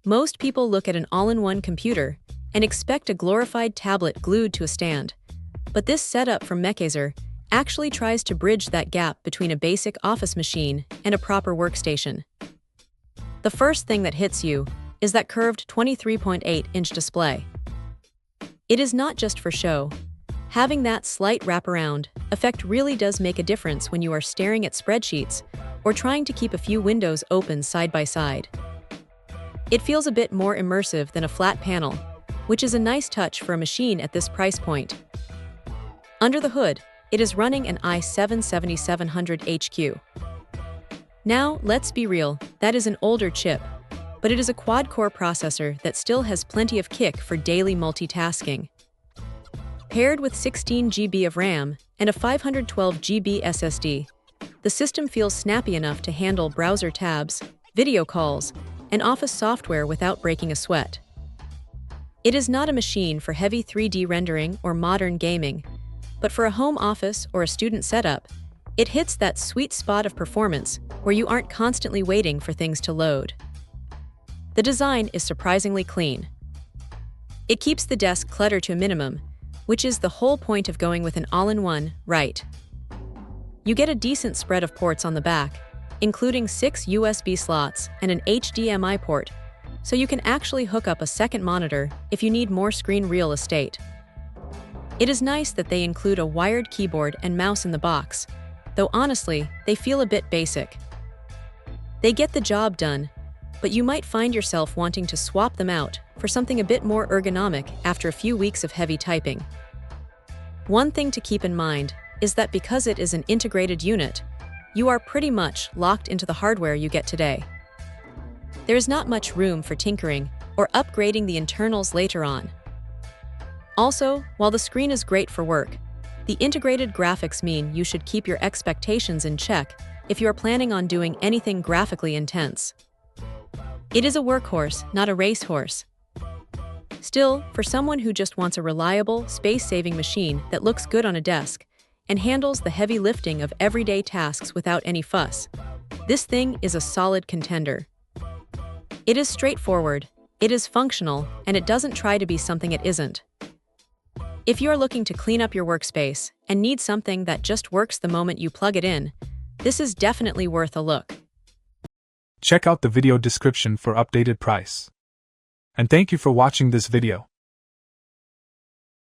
Most people look at an all-in-one computer and expect a glorified tablet glued to a stand. But this setup from MECHAZER actually tries to bridge that gap between a basic office machine and a proper workstation. The first thing that hits you is that curved 23.8-inch display. It is not just for show. Having that slight wraparound effect really does make a difference when you are staring at spreadsheets or trying to keep a few windows open side by side. It feels a bit more immersive than a flat panel, which is a nice touch for a machine at this price point. Under the hood, it is running an i7-7700HQ. Now, let's be real, that is an older chip, but it is a quad-core processor that still has plenty of kick for daily multitasking. Paired with 16 GB of RAM and a 512 GB SSD, the system feels snappy enough to handle browser tabs, video calls, and office software without breaking a sweat. It is not a machine for heavy 3D rendering or modern gaming, but for a home office or a student setup, it hits that sweet spot of performance where you aren't constantly waiting for things to load. The design is surprisingly clean. It keeps the desk clutter to a minimum, which is the whole point of going with an all-in-one, right? You get a decent spread of ports on the back, including 6 USB slots and an HDMI port, so you can actually hook up a second monitor if you need more screen real estate. It is nice that they include a wired keyboard and mouse in the box, though honestly, they feel a bit basic. They get the job done, but you might find yourself wanting to swap them out for something a bit more ergonomic after a few weeks of heavy typing. One thing to keep in mind is that because it is an integrated unit, you are pretty much locked into the hardware you get today. There is not much room for tinkering or upgrading the internals later on. Also, while the screen is great for work, the integrated graphics mean you should keep your expectations in check if you are planning on doing anything graphically intense. It is a workhorse, not a racehorse. Still, for someone who just wants a reliable, space-saving machine that looks good on a desk and handles the heavy lifting of everyday tasks without any fuss, this thing is a solid contender. It is straightforward, it is functional, and it doesn't try to be something it isn't. If you are looking to clean up your workspace and need something that just works the moment you plug it in, this is definitely worth a look. Check out the video description for updated price. And thank you for watching this video.